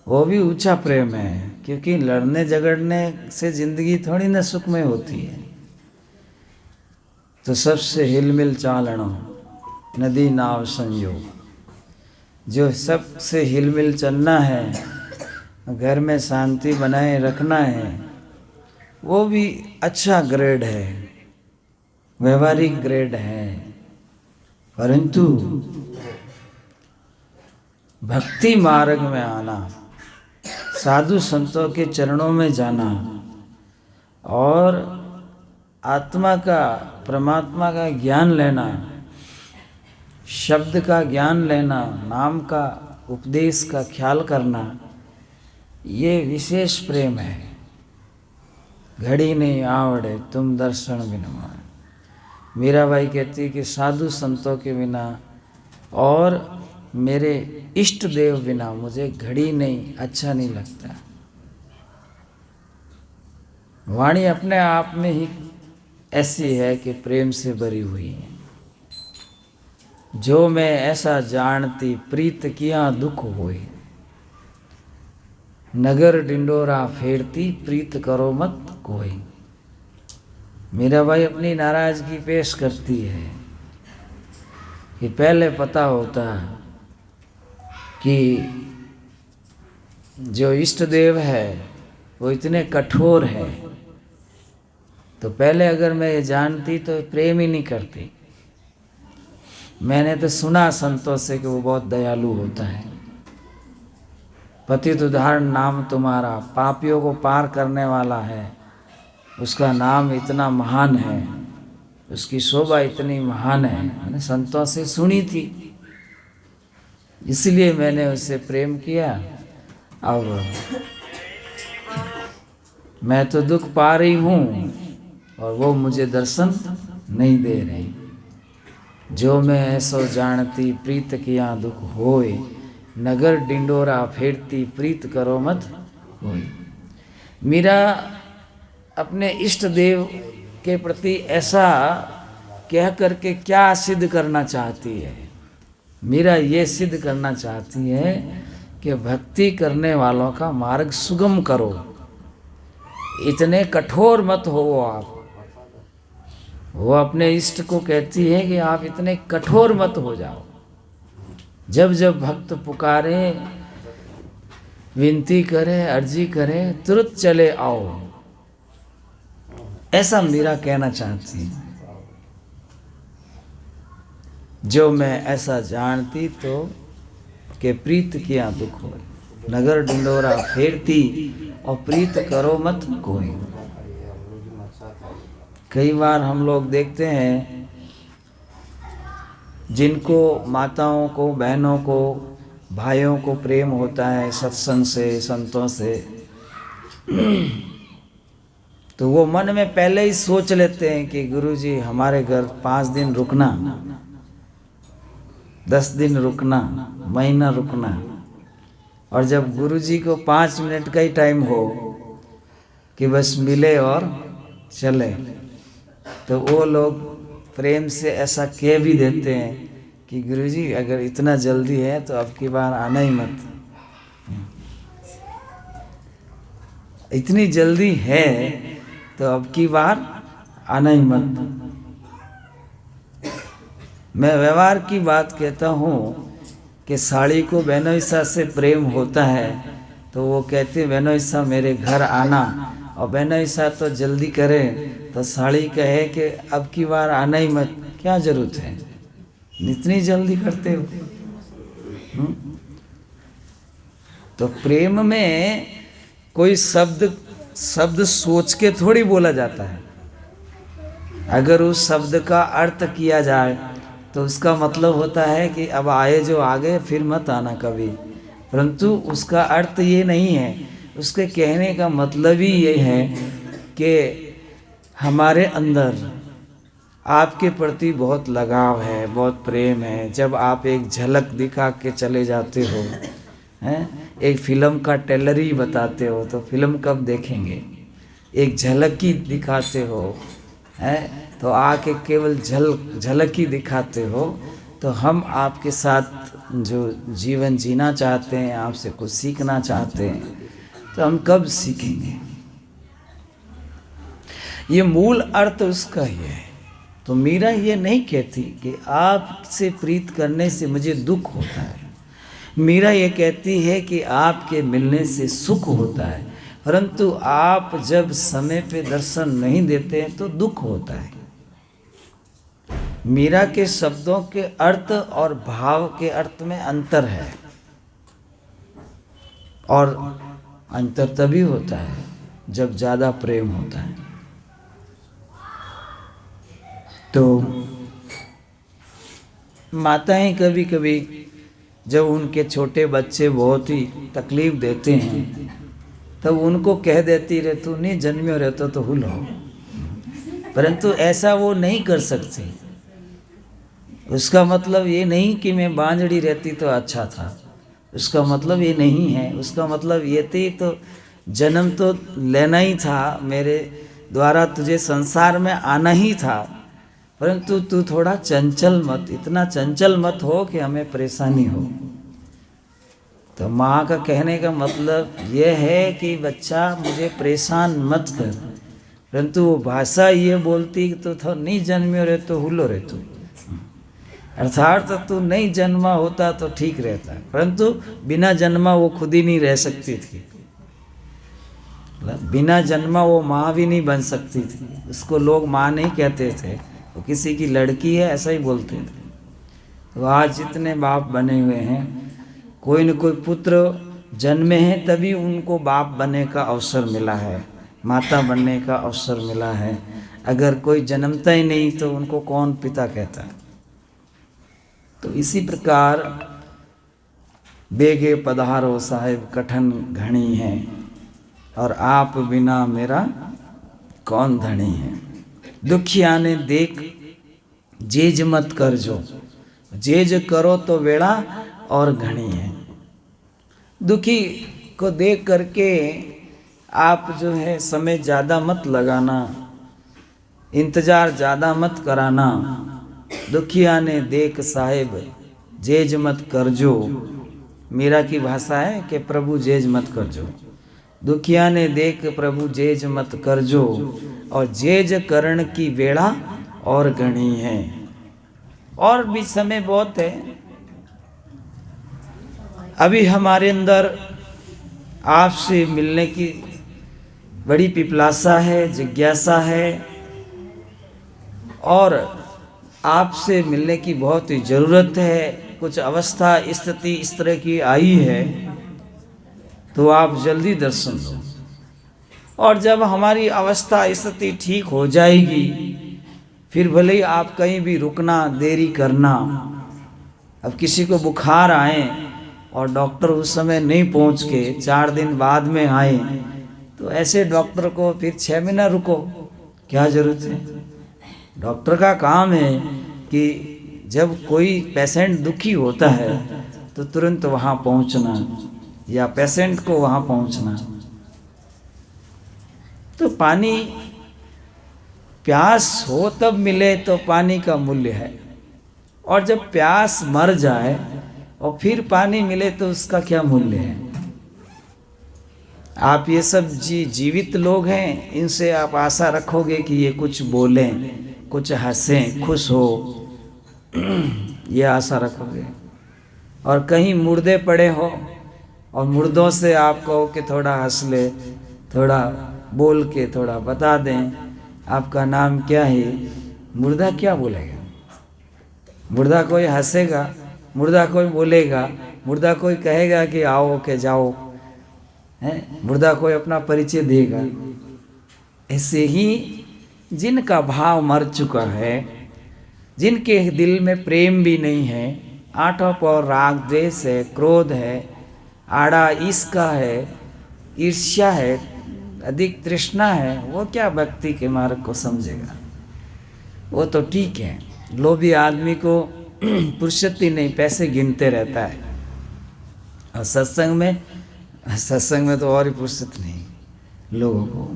वो भी ऊंचा प्रेम है, क्योंकि लड़ने झगड़ने से जिंदगी थोड़ी ना सुखमय होती है। तो सबसे हिलमिल चालणो नदी नाव संयोग, जो सबसे हिलमिल चलना है, घर में शांति बनाए रखना है, वो भी अच्छा ग्रेड है, व्यवहारिक ग्रेड है। परंतु भक्ति मार्ग में आना, साधु संतों के चरणों में जाना और आत्मा का, परमात्मा का ज्ञान लेना, शब्द का ज्ञान लेना, नाम का उपदेश का ख्याल करना, ये विशेष प्रेम है। घड़ी नहीं आवड़े तुम दर्शन बिना। मीराबाई कहती है कि साधु संतों के बिना और मेरे इष्ट देव बिना मुझे घड़ी नहीं अच्छा नहीं लगता। वाणी अपने आप में ही ऐसी है कि प्रेम से भरी हुई है। जो मैं ऐसा जानती प्रीत किया दुख होए, नगर डिंडोरा फेरती प्रीत करो मत कोई। मीराबाई अपनी नाराजगी पेश करती है कि पहले पता होता कि जो इष्ट देव है वो इतने कठोर है, तो पहले अगर मैं ये जानती तो प्रेम ही नहीं करती। मैंने तो सुना संतों से कि वो बहुत दयालु होता है। पतित उद्धारण नाम तुम्हारा, पापियों को पार करने वाला है, उसका नाम इतना महान है, उसकी शोभा इतनी महान है। मैंने संतों से सुनी थी, इसलिए मैंने उससे प्रेम किया। अब मैं तो दुख पा रही हूँ और वो मुझे दर्शन नहीं दे रहे। जो मैं ऐसो जानती प्रीत किया दुख होए, नगर डिंडोरा फेरती प्रीत करो मत कोई। मीरा अपने इष्ट देव के प्रति ऐसा कह करके क्या सिद्ध करना चाहती है? मीरा ये सिद्ध करना चाहती है कि भक्ति करने वालों का मार्ग सुगम करो, इतने कठोर मत हो आप। वो अपने इष्ट को कहती है कि आप इतने कठोर मत हो जाओ। जब जब भक्त पुकारे, विनती करे, अर्जी करे, तुरंत चले आओ, ऐसा मीरा कहना चाहती है। जो मैं ऐसा जानती तो कि प्रीत किया दुख हो, नगर डिंडोरा फेरती और प्रीत करो मत कोई। कई बार हम लोग देखते हैं जिनको माताओं को, बहनों को, भाइयों को प्रेम होता है सत्संग से, संतों से, तो वो मन में पहले ही सोच लेते हैं कि गुरुजी हमारे घर 5 दिन रुकना, 10 दिन रुकना, महीना रुकना। और जब गुरुजी को 5 मिनट का ही टाइम हो कि बस मिले और चले, तो वो लोग प्रेम से ऐसा कह भी देते हैं कि गुरुजी अगर इतना जल्दी है तो अब की बार आना ही मत। इतनी जल्दी है तो अब की बार आना ही मत। मैं व्यवहार की बात कहता हूँ कि साड़ी को बेनोईसा से प्रेम होता है तो वो कहती है बेनोईसा मेरे घर आना, और बेनोईसा तो जल्दी करे तो साड़ी कहे कि अब की बार आना ही मत, क्या जरूरत है, इतनी जल्दी करते हो। तो प्रेम में कोई शब्द सोच के थोड़ी बोला जाता है। अगर उस शब्द का अर्थ किया जाए तो उसका मतलब होता है कि अब आए जो आ गए, फिर मत आना कभी। परंतु उसका अर्थ ये नहीं है। उसके कहने का मतलब ही ये है कि हमारे अंदर आपके प्रति बहुत लगाव है, बहुत प्रेम है। जब आप एक झलक दिखा के चले जाते हो, हैं, एक फिल्म का ट्रेलर ही बताते हो तो फिल्म कब देखेंगे? एक झलक ही दिखाते हो, हैं, तो आके केवल झलक ही दिखाते हो तो हम आपके साथ जो जीवन जीना चाहते हैं, आपसे कुछ सीखना चाहते हैं, तो हम कब सीखेंगे? ये मूल अर्थ उसका ही है। तो मीरा ये नहीं कहती कि आपसे प्रीत करने से मुझे दुख होता है। मीरा ये कहती है कि आपके मिलने से सुख होता है, परंतु आप जब समय पे दर्शन नहीं देते हैं तो दुख होता है। मीरा के शब्दों के अर्थ और भाव के अर्थ में अंतर है, और अंतर तभी होता है जब ज़्यादा प्रेम होता है। तो माताएं कभी कभी जब उनके छोटे बच्चे बहुत ही तकलीफ देते हैं, तब उनको कह देती रहे तू नहीं जन्मियो रहता तो हुल हो, परंतु ऐसा वो नहीं कर सकती। उसका मतलब ये नहीं कि मैं बांझड़ी रहती तो अच्छा था, उसका मतलब ये नहीं है। उसका मतलब ये थी तो जन्म तो लेना ही था, मेरे द्वारा तुझे संसार में आना ही था, परंतु तू थोड़ा चंचल मत, इतना चंचल मत हो कि हमें परेशानी हो। तो माँ का कहने का मतलब ये है कि बच्चा मुझे परेशान मत कर, परंतु वो भाषा ये बोलती तो नहीं जन्मियो रहे तो हुलो रहे तो, अर्थात तू नहीं जन्मा होता तो ठीक रहता, परंतु बिना जन्मा वो खुद ही नहीं रह सकती थी। बिना जन्मा वो माँ भी नहीं बन सकती थी। उसको लोग माँ नहीं कहते थे, वो किसी की लड़की है ऐसा ही बोलते थे। तो आज जितने बाप बने हुए हैं, कोई न कोई पुत्र जन्मे हैं तभी उनको बाप बनने का अवसर मिला है, माता बनने का अवसर मिला है। अगर कोई जन्मता ही नहीं तो उनको कौन पिता कहता है? तो इसी प्रकार बेगे पधारो साहिब कठन घणी है, और आप बिना मेरा कौन धनी है। दुखिया ने देख जेज मत कर जो, जेज करो तो वेड़ा और घनी है। दुखी को देख करके आप जो है समय ज़्यादा मत लगाना, इंतज़ार ज़्यादा मत कराना। दुखिया ने देख साहिब जेज मत कर जो, मीरा की भाषा है कि प्रभु जेज मत कर जो। दुखिया ने देख प्रभु जेज मत कर जो, और जेज करण की वेड़ा और घनी है। और भी समय बहुत है। अभी हमारे अंदर आपसे मिलने की बड़ी पिपलासा है, जिज्ञासा है, और आपसे मिलने की बहुत ही ज़रूरत है। कुछ अवस्था स्थिति इस तरह की आई है तो आप जल्दी दर्शन दो, और जब हमारी अवस्था स्थिति ठीक हो जाएगी फिर भले ही आप कहीं भी रुकना, देरी करना। अब किसी को बुखार आए और डॉक्टर उस समय नहीं पहुंच के 4 दिन बाद में आए, तो ऐसे डॉक्टर को फिर 6 महीना रुको, क्या ज़रूरत है? डॉक्टर का काम है कि जब कोई पेशेंट दुखी होता है तो तुरंत वहाँ पहुँचना, या पेशेंट को वहाँ पहुँचना। तो पानी प्यास हो तब मिले तो पानी का मूल्य है, और जब प्यास मर जाए और फिर पानी मिले तो उसका क्या मूल्य है? आप ये सब जीवित लोग हैं, इनसे आप आशा रखोगे कि ये कुछ बोलें, कुछ हंसें, खुश हो, ये आशा रखोगे। और कहीं मुर्दे पड़े हो और मुर्दों से आप कहो कि थोड़ा हंस ले, थोड़ा बोल के थोड़ा बता दें आपका नाम क्या है, मुर्दा क्या बोलेगा? मुर्दा कोई हंसेगा, मुर्दा कोई बोलेगा, मुर्दा कोई कहेगा कि आओ के जाओ, है? मुर्दा कोई अपना परिचय देगा। ऐसे ही जिनका भाव मर चुका है, जिनके दिल में प्रेम भी नहीं है, आठों पर राग द्वेष है, क्रोध है, आड़ा ईर्ष्या है, ईर्ष्या है, अधिक तृष्णा है, वो क्या भक्ति के मार्ग को समझेगा? वो तो ठीक है, लोभी आदमी को फुर्सत ही नहीं, पैसे गिनते रहता है। और सत्संग में तो और ही फुर्सत नहीं लोगों को।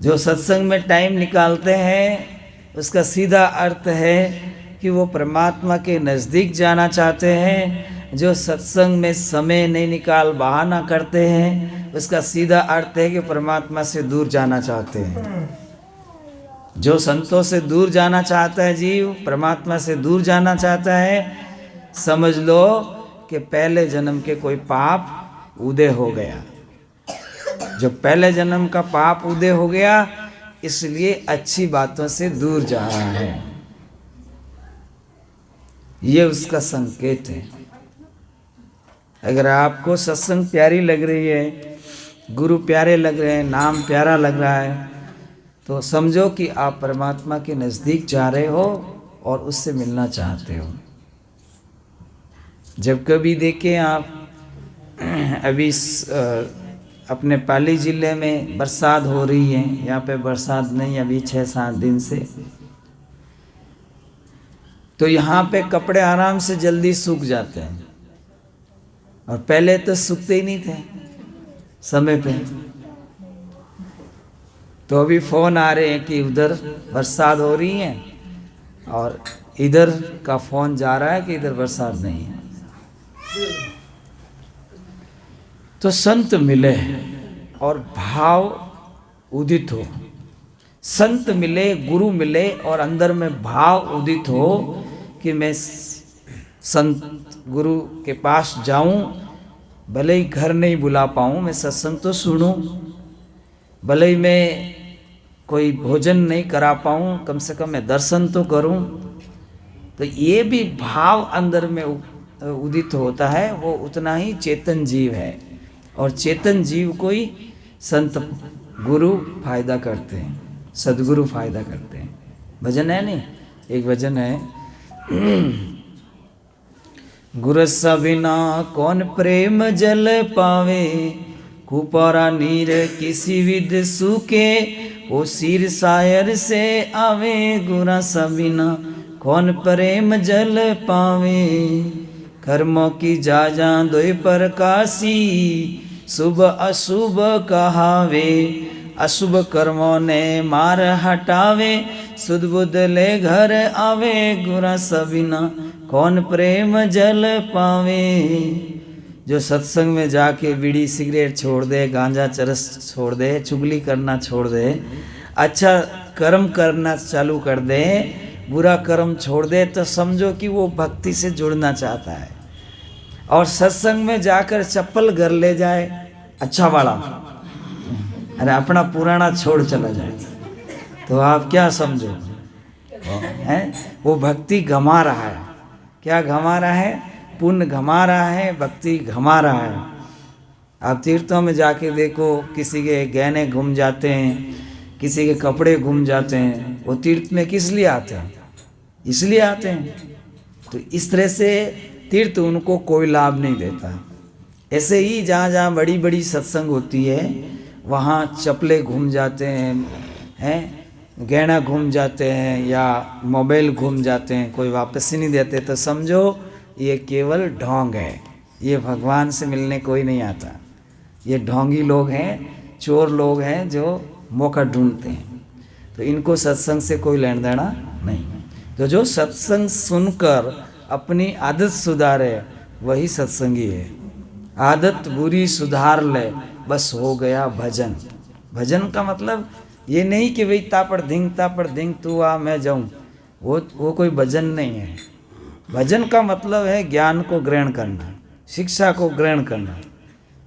जो सत्संग में टाइम निकालते हैं उसका सीधा अर्थ है कि वो परमात्मा के नज़दीक जाना चाहते हैं। जो सत्संग में समय नहीं निकाल बहाना करते हैं, उसका सीधा अर्थ है कि परमात्मा से दूर जाना चाहते हैं। जो संतों से दूर जाना चाहता है जीव, परमात्मा से दूर जाना चाहता है, समझ लो कि पहले जन्म के कोई पाप उदय हो गया। जो पहले जन्म का पाप उदय हो गया, इसलिए अच्छी बातों से दूर जा रहा है। ये उसका संकेत है। अगर आपको सत्संग प्यारी लग रही है, गुरु प्यारे लग रहे हैं, नाम प्यारा लग रहा है, तो समझो कि आप परमात्मा के नज़दीक जा रहे हो और उससे मिलना चाहते हो। जब कभी देखें आप, अभी अपने पाली ज़िले में बरसात हो रही है, यहाँ पे बरसात नहीं अभी 6-7 दिन से, तो यहाँ पे कपड़े आराम से जल्दी सूख जाते हैं, और पहले तो सूखते ही नहीं थे समय पे। तो अभी फ़ोन आ रहे हैं कि उधर बरसात हो रही है, और इधर का फ़ोन जा रहा है कि इधर बरसात नहीं है। तो संत मिले और भाव उदित हो, संत मिले, गुरु मिले और अंदर में भाव उदित हो कि मैं संत गुरु के पास जाऊं, भले ही घर नहीं बुला पाऊं, मैं सत्संग तो सुनूं, भले ही मैं कोई भोजन नहीं करा पाऊं, कम से कम मैं दर्शन तो करूं। तो ये भी भाव अंदर में उदित होता है, वो उतना ही चेतन जीव है। और चेतन जीव को ही संत गुरु फायदा करते हैं, सदगुरु फायदा करते हैं। भजन है नहीं, एक भजन है, गुरसा बिना कौन प्रेम जल पावे, कुपारा नीर किसी विद सूखे, ओ सिर सायर से आवे, गुरसा बिना कौन प्रेम जल पावे। कर्मों की जाजा दोय प्रकाशी, शुभ अशुभ कहावे, अशुभ कर्मों ने मार हटावे, सुध बुध ले घर आवे, गुरसा बिना कौन प्रेम जल पावे। जो सत्संग में जाके बीड़ी सिगरेट छोड़ दे, गांजा चरस छोड़ दे, चुगली करना छोड़ दे, अच्छा कर्म करना चालू कर दे, बुरा कर्म छोड़ दे, तो समझो कि वो भक्ति से जुड़ना चाहता है। और सत्संग में जाकर चप्पल घर ले जाए अच्छा वाला, अरे अपना पुराना छोड़ चला जाए, तो आप क्या समझो हैं? वो भक्ति गंवा रहा है। क्या गंवा रहा है? पुण्य गंवा रहा है, भक्ति गंवा रहा है। आप तीर्थों में जाके देखो, किसी के गहने घूम जाते हैं, किसी के कपड़े घूम जाते हैं, वो तीर्थ में किस लिए आते हैं? इसलिए आते हैं। तो इस तरह से तीर्थ उनको कोई लाभ नहीं देता। ऐसे ही जहाँ जहाँ बड़ी बड़ी सत्संग होती है, वहाँ चप्पलें घूम जाते हैं, गहना घूम जाते हैं, या मोबाइल घूम जाते हैं, कोई वापस ही नहीं देते, तो समझो ये केवल ढोंग है। ये भगवान से मिलने कोई नहीं आता। ये ढोंगी लोग हैं, चोर लोग हैं, जो मौका ढूंढते हैं। तो इनको सत्संग से कोई लेना देना नहीं। तो जो सत्संग सुनकर अपनी आदत सुधारे, वही सत्संगी है। आदत बुरी सुधार ले, बस हो गया भजन। भजन का मतलब ये नहीं कि भाई तापड़ धिंग तू आ मैं जाऊँ, वो कोई भजन नहीं है। भजन का मतलब है ज्ञान को ग्रहण करना, शिक्षा को ग्रहण करना।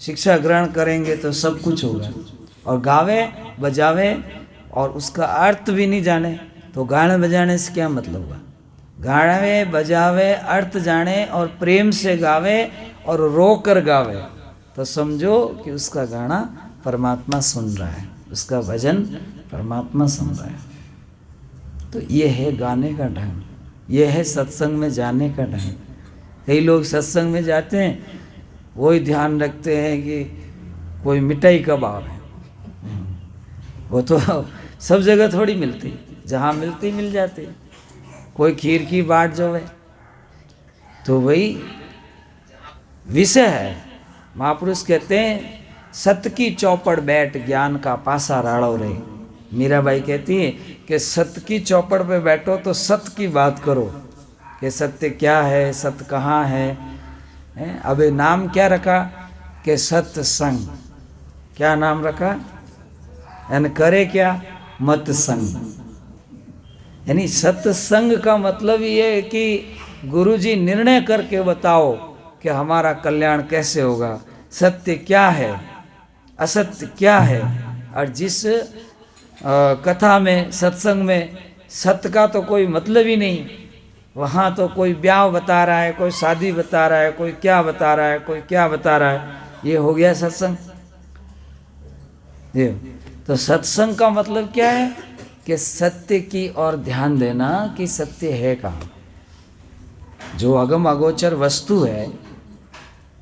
शिक्षा ग्रहण करेंगे तो सब कुछ होगा। और गावे बजावे और उसका अर्थ भी नहीं जाने, तो गाने बजाने से क्या मतलब हुआ? गावे बजावे, अर्थ जाने और प्रेम से गावे और रो कर गावे, तो समझो कि उसका गाना परमात्मा सुन रहा है, उसका भजन परमात्मा सुन रहा है। तो ये है गाने का ढंग, ये है सत्संग में जाने का ढंग। कई लोग सत्संग में जाते हैं, वही ध्यान रखते हैं कि कोई मिठाई कब आवे। वो तो सब जगह थोड़ी मिलती, जहाँ मिलती मिल जाती। कोई खीर की बाट जो है, तो वही विषय है। महापुरुष कहते हैं, सत्य की चौपड़ बैठ ज्ञान का पासा राड़ो रे। मीराबाई कहती है कि सत्य की चौपड़ पे बैठो तो सत्य की बात करो, कि सत्य क्या है, सत्य कहाँ है, अब ये नाम क्या रखा कि सत्संग। क्या नाम रखा? यानी करे क्या? मत संग। यानी सत्संग का मतलब ये है कि गुरुजी निर्णय करके बताओ कि हमारा कल्याण कैसे होगा, सत्य क्या है, असत्य क्या है। और जिस कथा में, सत्संग में सत्य का तो कोई मतलब ही नहीं, वहाँ तो कोई ब्याह बता रहा है, कोई शादी बता रहा है, कोई क्या बता रहा है, कोई क्या बता रहा है, ये हो गया सत्संग। ये तो सत्संग का मतलब क्या है कि सत्य की ओर ध्यान देना कि सत्य है कहाँ। जो अगम अगोचर वस्तु है,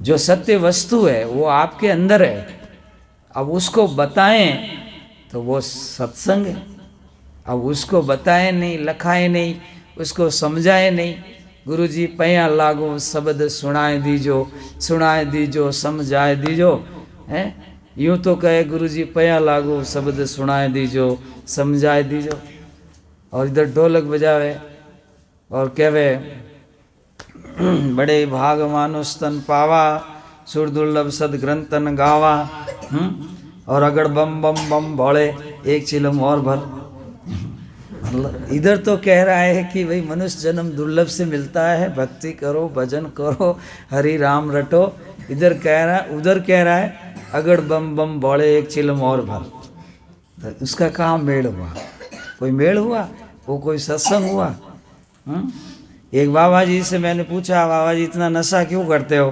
जो सत्य वस्तु है, वो आपके अंदर है। अब उसको बताएं तो वो सत्संग है। अब उसको बताएं नहीं, लखाए नहीं, उसको समझाए नहीं। गुरुजी पैया लागू शब्द सुनाए दीजो समझाए दीजो, हैं? यूँ तो कहे गुरुजी पैया लागू शब्द सुनाए दीजो समझाए दीजो, और इधर ढोलक बजावे और कहवे बड़े भाग मानुष तन पावा, सुर दुर्लभ सद ग्रंथन गावा, और अगड़ बम बम बम भोले एक चिलम और भर। मतलब इधर तो कह रहा है कि भाई मनुष्य जन्म दुर्लभ से मिलता है, भक्ति करो, भजन करो, हरि राम रटो। इधर कह रहा है, उधर कह रहा है अगड़ बम बम भोले एक चिलम और भर। तो उसका कहाँ मेल हुआ? कोई मेल हुआ? वो कोई सत्संग हुआ? एक बाबा जी से मैंने पूछा, बाबा जी इतना नशा क्यों करते हो?